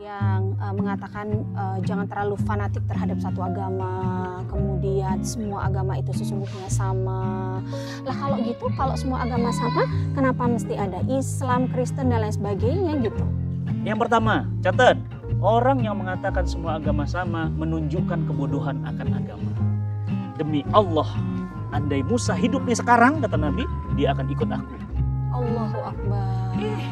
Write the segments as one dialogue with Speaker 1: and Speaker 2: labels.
Speaker 1: yang mengatakan jangan terlalu fanatik terhadap satu agama, kemudian semua agama itu sesungguhnya sama. Lah kalau gitu, kalau semua agama sama, kenapa mesti ada Islam, Kristen dan lain sebagainya gitu?
Speaker 2: Yang pertama, catat, orang yang mengatakan semua agama sama menunjukkan kebodohan akan agama. Demi Allah, andai Musa hidup nih sekarang, kata Nabi, dia akan ikut aku.
Speaker 1: Allahu Akbar.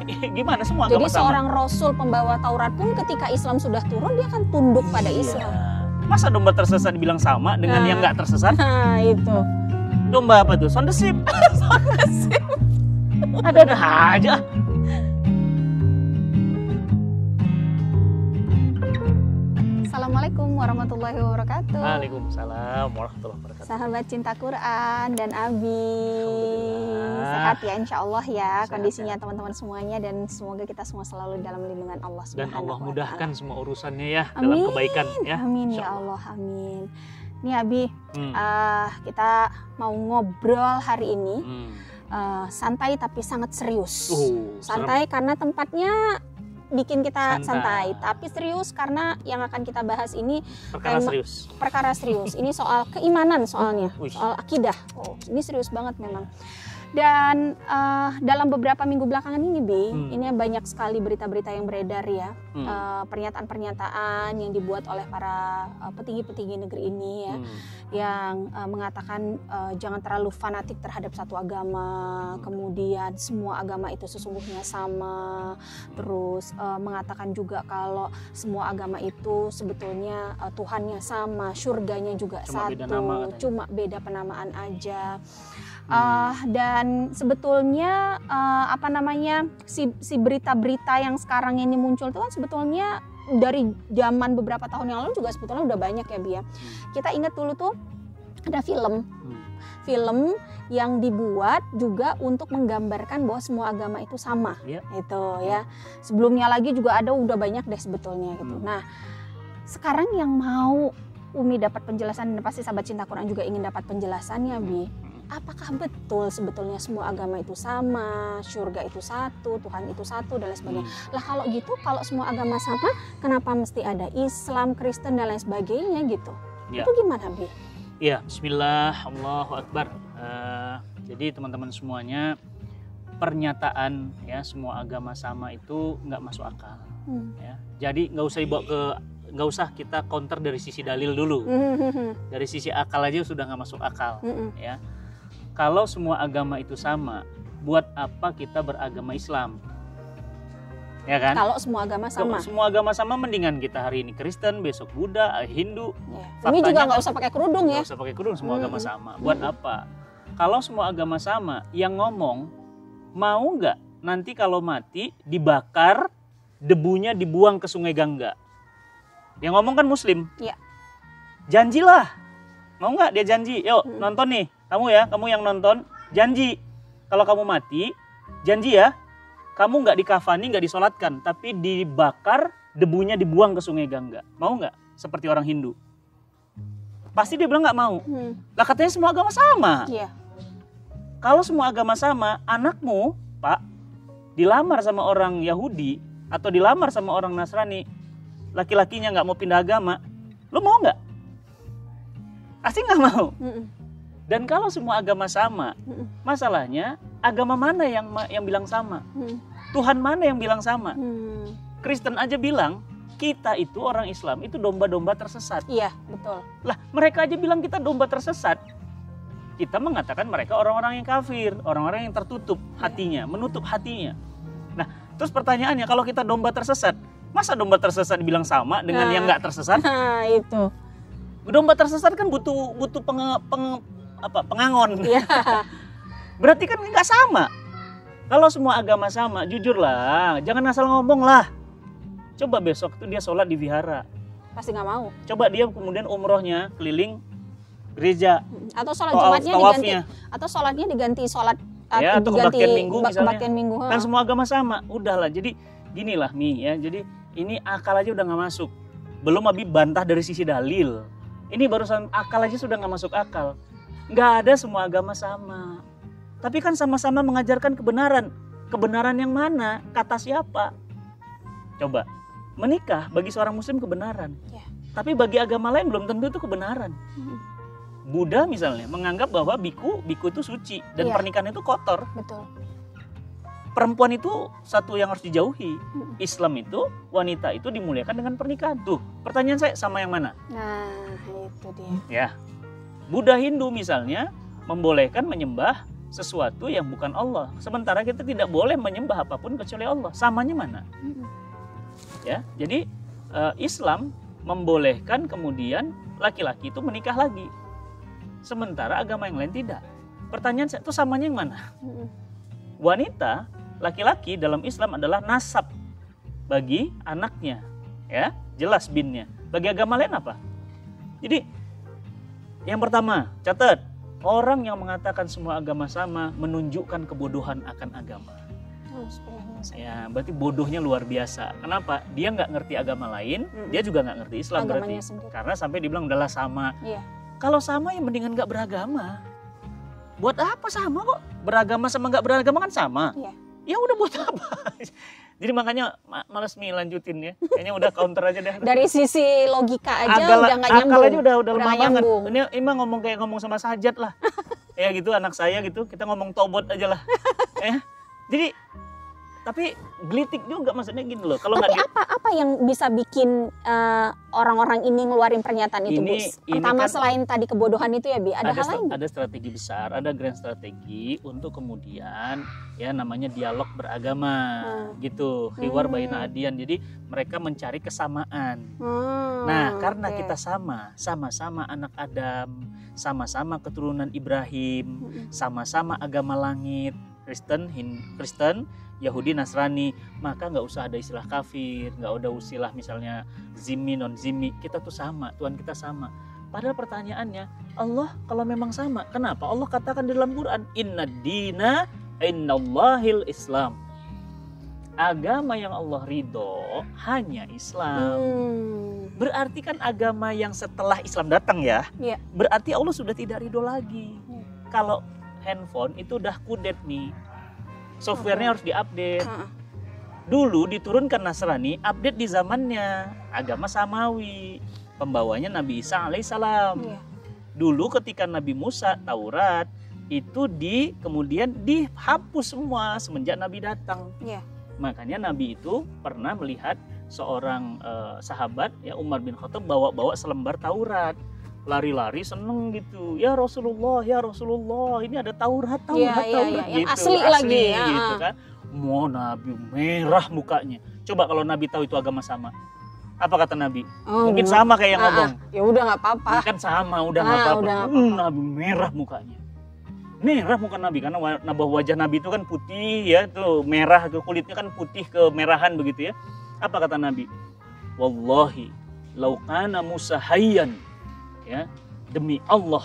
Speaker 2: Gimana semua
Speaker 1: Jadi
Speaker 2: agama sama?
Speaker 1: seorang Rasul pembawa Taurat pun ketika Islam sudah turun, dia akan tunduk pada Islam.
Speaker 2: Masa domba tersesat dibilang sama dengan yang nggak tersesat?
Speaker 1: Nah itu.
Speaker 2: Domba apa tuh? Sound the sheep. Sound the sheep. Ada-ada aja.
Speaker 1: Assalamualaikum warahmatullahi wabarakatuh.
Speaker 2: Waalaikumsalam warahmatullahi wabarakatuh.
Speaker 1: Sahabat cinta Quran dan Abi, sehat ya insya Allah ya,
Speaker 2: Sehat,
Speaker 1: kondisinya
Speaker 2: ya.
Speaker 1: teman-teman semuanya, dan semoga kita semua selalu dalam lindungan Allah
Speaker 2: Dan
Speaker 1: Subhanahu
Speaker 2: Allah
Speaker 1: wa
Speaker 2: mudahkan
Speaker 1: Ta'ala.
Speaker 2: semua urusannya ya,
Speaker 1: Amin.
Speaker 2: dalam kebaikan ya.
Speaker 1: Amin
Speaker 2: Insya
Speaker 1: ya Allah, amin. Nih Abi,
Speaker 2: Hmm.
Speaker 1: kita mau ngobrol hari ini
Speaker 2: Hmm.
Speaker 1: santai tapi sangat serius.
Speaker 2: Serem.
Speaker 1: Santai karena tempatnya bikin kita
Speaker 2: Santai.
Speaker 1: santai, tapi serius karena yang akan kita bahas ini
Speaker 2: Perkara
Speaker 1: tema-
Speaker 2: serius.
Speaker 1: perkara serius. Ini soal keimanan soalnya,
Speaker 2: Wih.
Speaker 1: soal akidah. Oh, ini serius banget memang. Dan dalam beberapa minggu belakangan ini, Bi, ini banyak sekali berita-berita yang beredar ya, pernyataan-pernyataan yang dibuat oleh para petinggi-petinggi negeri ini ya, yang mengatakan jangan terlalu fanatik terhadap satu agama, kemudian semua agama itu sesungguhnya sama, terus mengatakan juga kalau semua agama itu sebetulnya Tuhannya sama, surganya juga
Speaker 2: Cuma beda
Speaker 1: satu,
Speaker 2: nama katanya.
Speaker 1: cuma beda penamaan aja. Dan sebetulnya si berita-berita yang sekarang ini muncul itu kan sebetulnya dari zaman beberapa tahun yang lalu juga sebetulnya udah banyak ya, Bi ya. Kita ingat dulu tuh ada film yang dibuat juga untuk menggambarkan bahwa semua agama itu sama, itu ya. Sebelumnya lagi juga ada, udah banyak deh sebetulnya gitu. Nah, sekarang yang mau Umi dapat penjelasan, dan pasti sahabat cinta Quran juga ingin dapat penjelasannya, Bi. Apakah betul sebetulnya semua agama itu sama, surga itu satu, Tuhan itu satu, dan lain sebagainya. Lah kalau gitu, kalau semua agama sama, kenapa mesti ada Islam, Kristen, dan lain sebagainya gitu?
Speaker 2: Ya.
Speaker 1: Itu gimana, Bi?
Speaker 2: Ya, bismillah, Allahu Akbar. Jadi teman-teman semuanya, pernyataan ya semua agama sama itu nggak masuk akal. Ya. Jadi nggak usah kita counter dari sisi dalil dulu. Dari sisi akal aja sudah nggak masuk akal. Ya. Kalau semua agama itu sama, buat apa kita beragama Islam? Ya kan?
Speaker 1: Kalau semua agama sama.
Speaker 2: Semua agama sama, mendingan kita hari ini Kristen, besok Buddha, Hindu.
Speaker 1: Ya. Ini juga nggak usah pakai kerudung ya.
Speaker 2: Nggak usah pakai kerudung, semua agama sama. Buat apa? Kalau semua agama sama, yang ngomong mau nggak nanti kalau mati dibakar, debunya dibuang ke Sungai Gangga? Yang ngomong kan Muslim.
Speaker 1: Iya.
Speaker 2: Janjilah. Mau nggak dia janji? Yuk nonton nih. Kamu yang nonton, janji. Kalau kamu mati, janji ya. Kamu nggak dikafani, nggak disolatkan, tapi dibakar, debunya dibuang ke Sungai Gangga. Mau nggak? Seperti orang Hindu. Pasti dia bilang nggak mau. Lah katanya semua agama sama.
Speaker 1: Iya.
Speaker 2: Kalau semua agama sama, anakmu, Pak, dilamar sama orang Yahudi atau dilamar sama orang Nasrani, laki-lakinya nggak mau pindah agama, lo mau nggak? Pasti nggak mau. Dan kalau semua agama sama, masalahnya agama mana yang bilang sama? Tuhan mana yang bilang sama? Kristen aja bilang kita itu orang Islam itu domba-domba tersesat.
Speaker 1: Iya, betul.
Speaker 2: Lah mereka aja bilang kita domba tersesat. Kita mengatakan mereka orang-orang yang kafir, orang-orang yang tertutup hatinya, menutup hatinya. Nah, terus pertanyaannya, kalau kita domba tersesat, masa domba tersesat dibilang sama dengan yang nggak tersesat?
Speaker 1: Nah, itu.
Speaker 2: Domba tersesat kan butuh pengangon.
Speaker 1: Iya.
Speaker 2: Berarti kan nggak sama. Kalau semua agama sama, jujurlah, jangan asal ngomong lah. Coba besok tuh dia sholat di vihara.
Speaker 1: Pasti nggak mau.
Speaker 2: Coba dia kemudian umrohnya keliling gereja.
Speaker 1: Atau sholat Jumatnya diganti. Atau sholatnya diganti sholat
Speaker 2: ya, atau kebaktian minggu misalnya.
Speaker 1: Kebaktian minggu.
Speaker 2: Kan semua agama sama. Udahlah, jadi ginilah Mi ya. Jadi ini akal aja udah nggak masuk. Belum Abi bantah dari sisi dalil. Ini barusan akal aja sudah nggak masuk akal. Nggak ada semua agama sama. Tapi kan sama-sama mengajarkan kebenaran. Kebenaran yang mana? Kata siapa? Coba. menikah bagi seorang muslim kebenaran.
Speaker 1: Ya.
Speaker 2: Tapi bagi agama lain belum tentu itu kebenaran. Buddha misalnya menganggap bahwa biku itu suci dan
Speaker 1: Iya.
Speaker 2: pernikahan itu kotor.
Speaker 1: Betul.
Speaker 2: Perempuan itu satu yang harus dijauhi. Islam itu wanita itu dimuliakan dengan pernikahan. Tuh, pertanyaan saya sama yang mana?
Speaker 1: Nah, itu dia.
Speaker 2: Ya. Buddha Hindu misalnya membolehkan menyembah sesuatu yang bukan Allah. Sementara kita tidak boleh menyembah apapun kecuali Allah. Samanya mana? Ya. Jadi Islam membolehkan kemudian laki-laki itu menikah lagi. Sementara agama yang lain tidak. Pertanyaan saya itu samanya yang mana? Wanita, laki-laki dalam Islam adalah nasab bagi anaknya, ya jelas binnya. Bagi agama lain apa? Jadi yang pertama, catat, orang yang mengatakan semua agama sama menunjukkan kebodohan akan agama. Ya, berarti bodohnya luar biasa. Kenapa? Dia nggak ngerti agama lain, dia juga nggak ngerti Islam berarti.
Speaker 1: Sendiri.
Speaker 2: Karena sampai dibilang udahlah sama.
Speaker 1: Iya.
Speaker 2: Kalau sama ya mendingan nggak beragama. Buat apa sama kok? Beragama sama nggak beragama kan sama.
Speaker 1: Iya.
Speaker 2: Ya udah buat apa? Jadi makanya malas nih lanjutin ya. Kayaknya udah counter aja deh.
Speaker 1: Dari sisi logika aja udah nggak nyambung.
Speaker 2: Akal aja udah lemah
Speaker 1: nggak
Speaker 2: banget.
Speaker 1: nyambung.
Speaker 2: Ini mah ngomong kayak ngomong sama Sajat lah. Ya gitu anak saya gitu. Kita ngomong tobot aja lah. Ya. Jadi tapi gelitik juga maksudnya gini loh. Kalau
Speaker 1: Tapi
Speaker 2: nggak
Speaker 1: apa yang bisa bikin orang-orang ini ngeluarin pernyataan itu,
Speaker 2: Ini-
Speaker 1: Bus?
Speaker 2: ini
Speaker 1: Pertama
Speaker 2: kan-
Speaker 1: selain tadi kebodohan itu ya, Bi, ada hal lain?
Speaker 2: ada strategi besar, ada grand strategi untuk kemudian ya namanya dialog beragama gitu, hiwar baina adian. Jadi mereka mencari kesamaan. Nah, karena
Speaker 1: oke.
Speaker 2: kita sama-sama anak Adam, sama-sama keturunan Ibrahim, sama-sama agama langit, Kristen, Yahudi, Nasrani, maka nggak usah ada istilah kafir, nggak ada istilah misalnya zimmi, non zimmi. Kita tuh sama, Tuhan kita sama. Padahal pertanyaannya, Allah kalau memang sama, kenapa Allah katakan di dalam Quran, Inna dina innallahil Islam. Agama yang Allah ridho hanya Islam. Berarti kan agama yang setelah Islam datang ya,
Speaker 1: Iya.
Speaker 2: berarti Allah sudah tidak ridho lagi. Kalau handphone itu udah kudet nih, softwarenya harus diupdate. Dulu diturunkan Nasrani, update di zamannya agama Samawi, pembawanya Nabi Isa alaihissalam.
Speaker 1: Iya.
Speaker 2: Dulu ketika Nabi Musa Taurat itu kemudian dihapus semua semenjak Nabi datang.
Speaker 1: Iya.
Speaker 2: Makanya Nabi itu pernah melihat seorang sahabat ya Umar bin Khattab bawa selembar Taurat, lari-lari seneng gitu, ya Rasulullah ini ada Taurat
Speaker 1: Iya,
Speaker 2: Taurat
Speaker 1: yang
Speaker 2: gitu,
Speaker 1: asli lagi ya.
Speaker 2: gitu kan. Mau Nabi merah mukanya. Coba kalau Nabi tahu itu agama sama, apa kata Nabi? Mungkin sama kayak yang ngomong.
Speaker 1: Ya udah nggak apa-apa.
Speaker 2: Kan sama, udah nggak apa-apa.
Speaker 1: udah nggak apa-apa.
Speaker 2: Nabi merah mukanya. Merah muka Nabi karena wajah Nabi itu kan putih ya, tuh merah, ke kulitnya kan putih kemerahan begitu ya. Apa kata Nabi? Wallahi lau kana Musa hayyan, ya, demi Allah,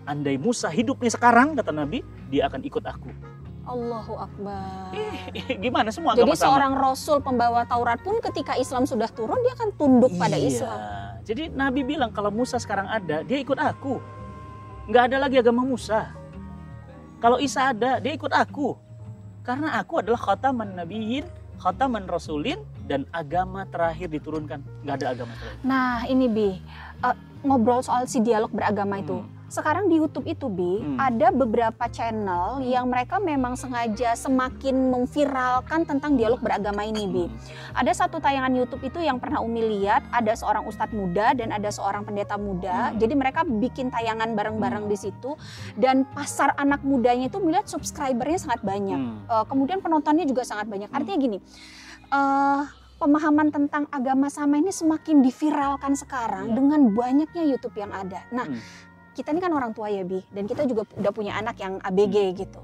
Speaker 2: andai Musa hidup nih sekarang, kata Nabi, dia akan ikut aku.
Speaker 1: Allahu Akbar.
Speaker 2: Gimana semua agama
Speaker 1: Jadi
Speaker 2: sama?
Speaker 1: seorang Rasul pembawa Taurat pun ketika Islam sudah turun dia akan tunduk pada
Speaker 2: Iya.
Speaker 1: Islam.
Speaker 2: Jadi Nabi bilang kalau Musa sekarang ada, dia ikut aku. Nggak ada lagi agama Musa. Kalau Isa ada, dia ikut aku. Karena aku adalah khataman nabiyyin, khataman rasulin, dan agama terakhir diturunkan. Nggak ada agama terakhir.
Speaker 1: Nah ini Bi, ngobrol soal si dialog beragama itu. Sekarang di YouTube itu Bi, ada beberapa channel yang mereka memang sengaja semakin memviralkan tentang dialog beragama ini Bi. Ada satu tayangan YouTube itu yang pernah Umi lihat, ada seorang ustadz muda dan ada seorang pendeta muda. Jadi mereka bikin tayangan bareng-bareng di situ dan pasar anak mudanya itu melihat subscribernya sangat banyak. Kemudian penontonnya juga sangat banyak. Artinya gini, pemahaman tentang agama sama ini semakin diviralkan sekarang dengan banyaknya YouTube yang ada. Nah, kita ini kan orang tua ya Bi, dan kita juga udah punya anak yang ABG gitu.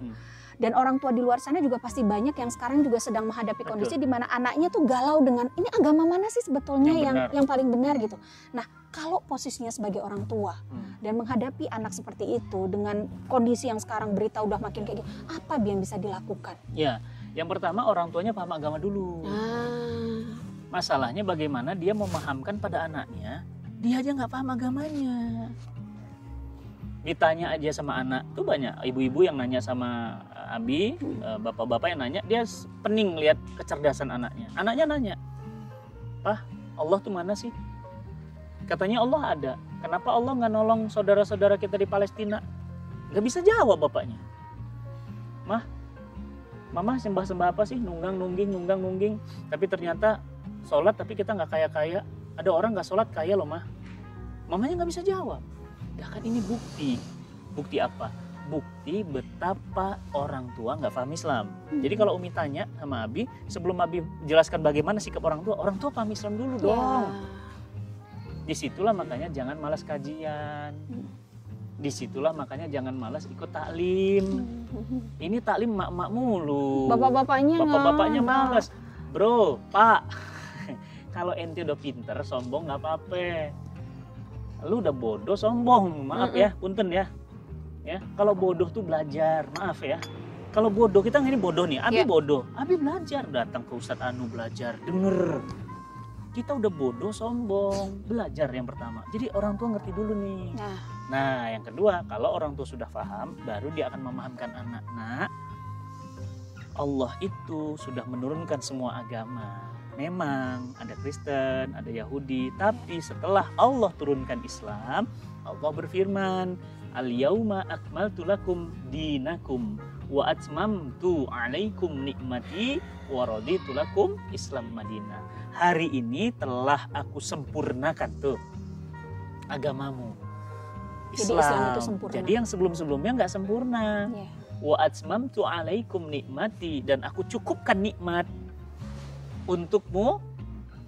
Speaker 1: Dan orang tua di luar sana juga pasti banyak yang sekarang juga sedang menghadapi kondisi di mana anaknya tuh galau dengan ini agama mana sih sebetulnya yang paling benar gitu. Nah, kalau posisinya sebagai orang tua dan menghadapi anak seperti itu dengan kondisi yang sekarang berita udah makin kayak gitu, apa yang bisa dilakukan?
Speaker 2: Ya, yang pertama orang tuanya paham agama dulu. Masalahnya bagaimana dia memahamkan pada anaknya, dia aja nggak paham agamanya. Ditanya aja sama anak, tuh banyak ibu-ibu yang nanya sama Abi, bapak-bapak yang nanya, dia pening lihat kecerdasan anaknya. Anaknya nanya, Pah, Allah tuh mana sih? Katanya Allah ada. Kenapa Allah nggak nolong saudara-saudara kita di Palestina? Nggak bisa jawab bapaknya. Mama sembah-sembah apa sih? Nunggang-nungging. Tapi ternyata sholat tapi kita nggak kaya-kaya. Ada orang nggak sholat kaya loh, Mah. Mamanya nggak bisa jawab. Ya kan ini bukti. Bukti apa? Bukti betapa orang tua nggak paham Islam. Jadi kalau Umi tanya sama Abi, sebelum Abi jelaskan bagaimana sikap orang tua paham Islam dulu dong. Disitulah makanya jangan malas kajian. Disitulah makanya jangan malas ikut taklim. Ini taklim mak-mak mulu. Bapak-bapaknya malas. Bro, Pak, kalau ente udah pinter, sombong nggak apa-apa. Lu udah bodoh, sombong. Maaf ya, punten ya. Ya, kalau bodoh tuh belajar. Maaf ya. Kalau bodoh, kita ini bodoh nih. Abi bodoh. Abi belajar, datang ke Ustadz Anu belajar, denger. Kita udah bodoh, sombong. Belajar yang pertama. Jadi orang tua ngerti dulu nih. Nah, yang kedua, kalau orang tua sudah paham, baru dia akan memahamkan anak. Nah, Allah itu sudah menurunkan semua agama. Memang ada Kristen, ada Yahudi, tapi setelah Allah turunkan Islam, Allah berfirman, Al-yauma akmaltu lakum dinakum wa atmamtu alaikum nikmati wa raditu lakum Islam Madinah. Hari ini telah aku sempurnakan tuh agamamu. Islam. Jadi Islam itu sempurna. Jadi yang sebelum-sebelumnya nggak sempurna. Wa atmamtu alaikum nikmati, dan aku cukupkan nikmat untukmu.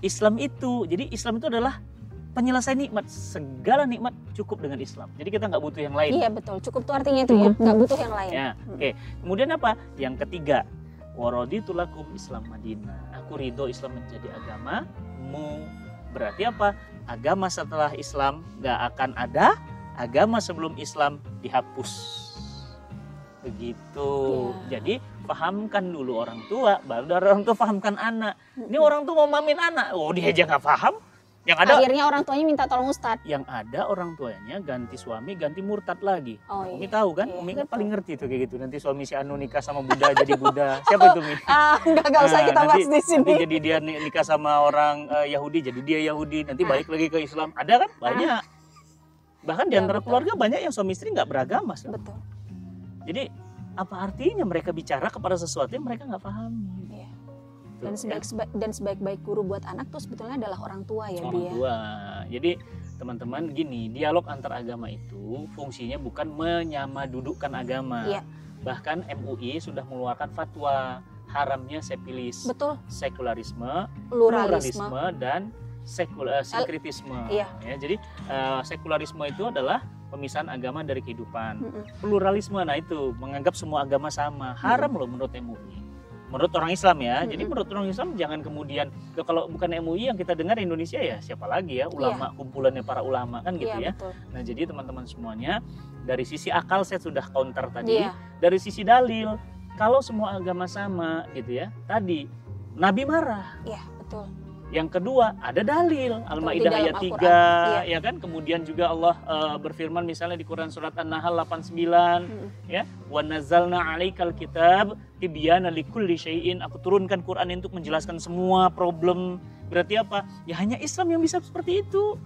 Speaker 2: Islam itu, jadi Islam itu adalah penyelesai nikmat. Segala nikmat cukup dengan Islam. Jadi kita nggak butuh yang lain. Iya betul, cukup tuh artinya itu ya, nggak butuh yang lain. Ya, oke. Kemudian apa? Yang ketiga, wa raditu lakum Islam Madinah. Aku ridho Islam menjadi agamamu. Berarti apa? Agama setelah Islam nggak akan ada. Agama sebelum Islam dihapus. Begitu. Jadi pahamkan dulu orang tua, baru dari orang tua pahamkan anak. Ini orang tua mau mamin anak, oh dia aja nggak paham. Yang ada akhirnya orang tuanya minta tolong Ustadz. Yang ada orang tuanya ganti suami, ganti murtad lagi. Umi tahu kan? Umi kan paling ngerti tuh kayak gitu. Nanti suami si Anu nikah sama Buddha jadi Buddha. Siapa itu Mi? Enggak usah kita bahas di sini. Nanti jadi dia nikah sama orang Yahudi, jadi dia Yahudi. Nanti balik lagi ke Islam. Ada kan? Banyak. Bahkan di antara keluarga banyak yang suami istri nggak beragama. Betul. Jadi apa artinya mereka bicara kepada sesuatu yang mereka nggak pahami? Dan sebaik-baik guru buat anak tuh sebetulnya adalah orang tua ya, Bi. Orang tua. Jadi teman-teman gini, dialog antar agama itu fungsinya bukan menyamadudukkan agama. Bahkan MUI sudah mengeluarkan fatwa haramnya sepilis, sekularisme, pluralisme dan sinkretisme. Ya, jadi sekularisme itu adalah pemisahan agama dari kehidupan. Pluralisme, nah itu menganggap semua agama sama. Haram loh menurut MUI. Menurut orang Islam ya. Jadi menurut orang Islam jangan kemudian, kalau bukan MUI yang kita dengar Indonesia ya siapa lagi ya, ulama, kumpulannya para ulama kan gitu ya. Betul. Nah jadi teman-teman semuanya, dari sisi akal saya sudah counter tadi. Dari sisi dalil, kalau semua agama sama gitu ya, tadi Nabi marah. Iya betul. Yang kedua ada dalil, Al-Maidah ayat 3 ya kan. Kemudian juga Allah berfirman misalnya di Quran surat An-Nahl 89 ya, wa nazzalna 'alaikal kitab tibyana likulli syai'in. Aku turunkan Quran untuk menjelaskan semua problem. Berarti apa? Ya hanya Islam yang bisa seperti itu.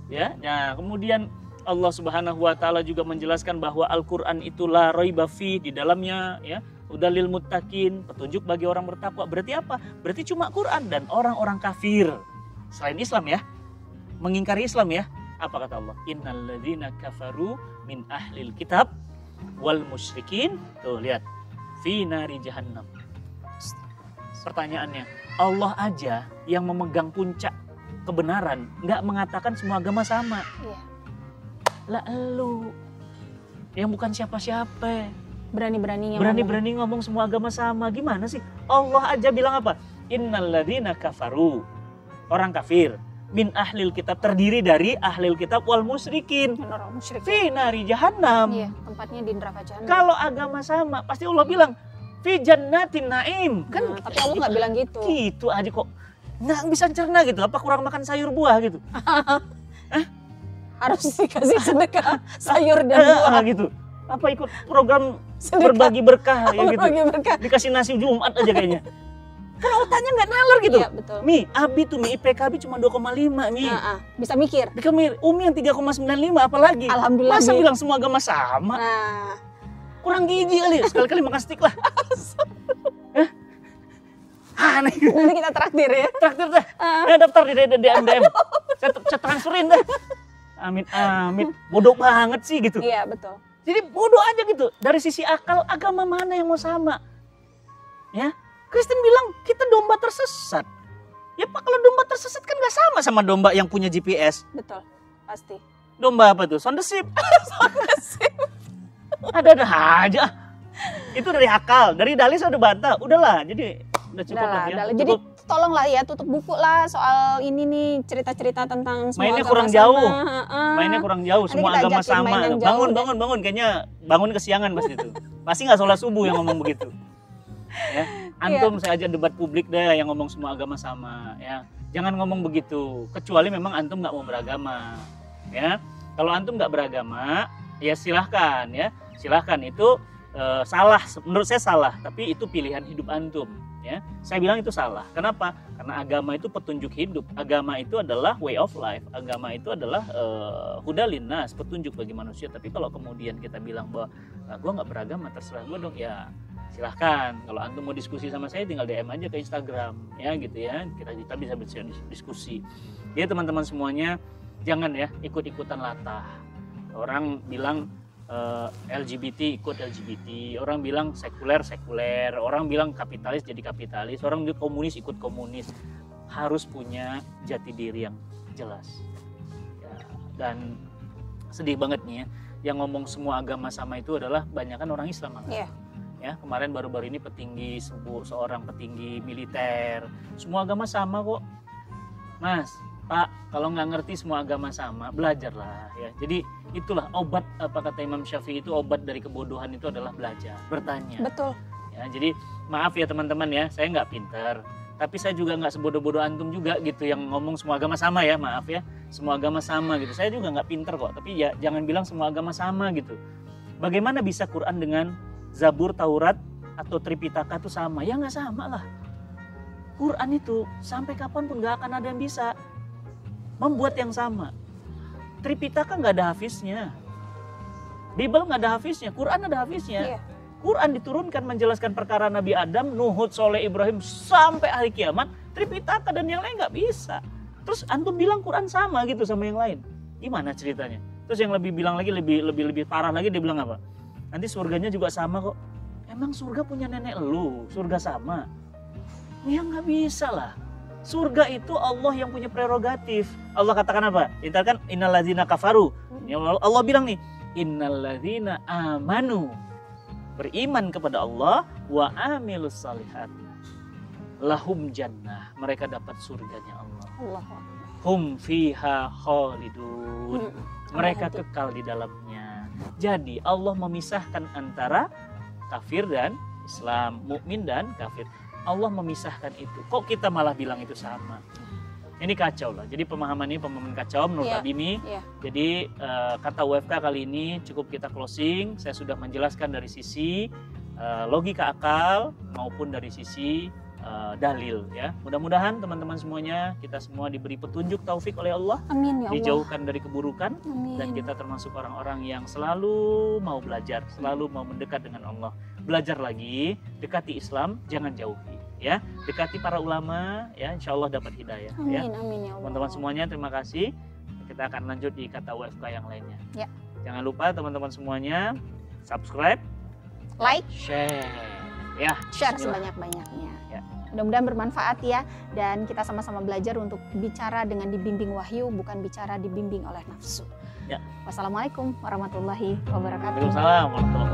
Speaker 2: Ya. Nah, kemudian Allah Subhanahu wa taala juga menjelaskan bahwa Al-Qur'an itu la raiba fi, di dalamnya ya Hudalil muttaqin, petunjuk bagi orang bertakwa. Berarti apa? Berarti cuma Quran. Dan orang-orang kafir selain Islam ya, mengingkari Islam ya, apa kata Allah? Innalladzina kafaru min ahlil kitab wal musyrikin. Tuh lihat, fi nari jahannam. Pertanyaannya, Allah aja yang memegang puncak kebenaran nggak mengatakan semua agama sama. Lah elu yang bukan siapa-siapa berani-berani ngomong semua agama sama. Gimana sih? Allah aja bilang apa? Innalladzina kafaru, orang kafir, min ahlil kitab, terdiri dari ahlil kitab wal musyrikin, fi nari jahannam. Iya, tempatnya di neraka jahannam. Kalau agama sama, pasti Allah bilang fi jannatin naim. Kan tapi Allah nggak bilang gitu. Gitu aja kok. Nggak bisa cerna gitu. Apa kurang makan sayur buah gitu? Harus dikasih sedekah sayur dan buah gitu. Apa ikut program sedekah, berbagi berkah ya gitu. Berkah. Dikasih nasi Jumat aja kayaknya. Karena otaknya nggak nalar gitu.
Speaker 1: Iya, betul.
Speaker 2: Mi, Abi tuh Mi IPK Abi cuma 2,5 Mi.
Speaker 1: Bisa mikir.
Speaker 2: Umi yang 3,95 apalagi.
Speaker 1: Alhamdulillah.
Speaker 2: Masa bilang semua agama sama?
Speaker 1: Nah,
Speaker 2: Kurang gizi kali. Sekali-kali makan steak lah. Aneh.
Speaker 1: nanti kita traktir ya.
Speaker 2: Traktir dah. Daftar di DM. Saya transferin dah. Amin. Bodoh banget sih gitu.
Speaker 1: Iya, betul.
Speaker 2: Jadi bodoh aja gitu. Dari sisi akal, agama mana yang mau sama? Ya, Kristen bilang kita domba tersesat. Ya Pak, kalau domba tersesat kan gak sama domba yang punya GPS.
Speaker 1: Betul, pasti.
Speaker 2: Domba apa tuh? Sound the sheep. Ada aja. Itu dari akal, dari dalil saya udah bantah. Udahlah, jadi udah cukup lah ya.
Speaker 1: Jadi tolonglah ya tutup buku lah soal ini nih, cerita-cerita tentang semua
Speaker 2: Mainnya
Speaker 1: agama
Speaker 2: kurang
Speaker 1: sama.
Speaker 2: jauh. Mainnya kurang jauh,
Speaker 1: Nanti
Speaker 2: semua
Speaker 1: kita
Speaker 2: agama
Speaker 1: ajakin main
Speaker 2: sama.
Speaker 1: yang jauh
Speaker 2: Bangun. Kayaknya bangun kesiangan pasti itu. Pasti nggak sholat subuh yang ngomong begitu. Ya. Antum saya ajak debat publik deh yang ngomong semua agama sama. Ya. Jangan ngomong begitu. Kecuali memang antum nggak mau beragama. Ya. Kalau antum nggak beragama, ya silahkan ya. Silahkan itu salah. Menurut saya salah. Tapi itu pilihan hidup antum. Ya, saya bilang itu salah. Kenapa? Karena agama itu petunjuk hidup. Agama itu adalah way of life. Agama itu adalah huda linnas, petunjuk bagi manusia. Tapi kalau kemudian kita bilang bahwa gue nggak beragama, terserah gue dong, ya silahkan. Kalau antum mau diskusi sama saya, tinggal DM aja ke Instagram, ya gitu ya. Kita bisa diskusi. Ya teman-teman semuanya, jangan ya ikut-ikutan latah. Orang bilang LGBT ikut LGBT, orang bilang sekuler, orang bilang kapitalis jadi kapitalis, orang bilang komunis ikut komunis. Harus punya jati diri yang jelas ya, dan sedih banget nih ya, yang ngomong semua agama sama itu adalah banyakan orang Islam malah. Ya, kemarin baru-baru ini seorang petinggi militer, semua agama sama kok Mas, Pak, kalau nggak ngerti semua agama sama, belajarlah ya. Jadi itulah obat, apa kata Imam Syafi'i, itu obat dari kebodohan itu adalah belajar, bertanya.
Speaker 1: Betul.
Speaker 2: Ya, jadi maaf ya teman-teman ya, saya nggak pintar, tapi saya juga nggak sebodoh-bodoh antum juga gitu yang ngomong semua agama sama ya, maaf ya, semua agama sama gitu. Saya juga nggak pintar kok, tapi ya jangan bilang semua agama sama gitu. Bagaimana bisa Quran dengan Zabur, Taurat atau Tripitaka itu sama? Ya nggak sama lah. Quran itu sampai kapanpun nggak akan ada yang bisa membuat yang sama. Tripitaka nggak ada hafiznya, Bible nggak ada hafiznya, Quran ada hafiznya. Quran diturunkan menjelaskan perkara Nabi Adam, Nuh, Soleh, Ibrahim sampai hari kiamat. Tripitaka dan yang lain nggak bisa. Terus antum bilang Quran sama gitu sama yang lain, gimana ceritanya? Terus yang lebih bilang lagi lebih parah lagi, dia bilang apa? Nanti surganya juga sama kok. Emang surga punya nenek lu, surga sama? Ya nggak bisa lah. Surga itu Allah yang punya prerogatif. Allah katakan apa? Dikatakan innalladzina kafaru. Allah bilang nih, innalladzina amanu, beriman kepada Allah, wa amilus salihat, lahum jannah, mereka dapat surganya Allah. Hum fiha khalidun, mereka kekal di dalamnya. Jadi Allah memisahkan antara kafir dan Islam, mukmin dan kafir. Allah memisahkan itu. Kok kita malah bilang itu sama? Ini kacau lah. Jadi pemahaman ini pemahaman kacau menurut Abimi. Jadi kata WFK kali ini cukup kita closing. Saya sudah menjelaskan dari sisi logika akal maupun dari sisi dalil ya. Mudah-mudahan teman-teman semuanya, kita semua diberi petunjuk taufik oleh Allah.
Speaker 1: Amin ya Allah.
Speaker 2: Dijauhkan dari keburukan.
Speaker 1: Amin.
Speaker 2: Dan kita termasuk orang-orang yang selalu mau belajar, selalu mau mendekat dengan Allah. Belajar lagi, dekati Islam, jangan jauhi ya. Dekati para ulama ya, insya Allah dapat hidayah.
Speaker 1: Amin,
Speaker 2: Ya.
Speaker 1: amin ya Allah.
Speaker 2: Teman-teman semuanya terima kasih. Kita akan lanjut di kata WFK yang lainnya.
Speaker 1: Ya.
Speaker 2: Jangan lupa teman-teman semuanya subscribe,
Speaker 1: Like,
Speaker 2: share ya.
Speaker 1: share
Speaker 2: Bismillah.
Speaker 1: sebanyak-banyaknya.
Speaker 2: Ya.
Speaker 1: Mudah-mudahan bermanfaat ya, dan kita sama-sama belajar untuk bicara dengan dibimbing wahyu, bukan bicara dibimbing oleh nafsu.
Speaker 2: Ya.
Speaker 1: Wassalamualaikum warahmatullahi wabarakatuh.
Speaker 2: Waalaikumsalam warahmatullahi wabarakatuh.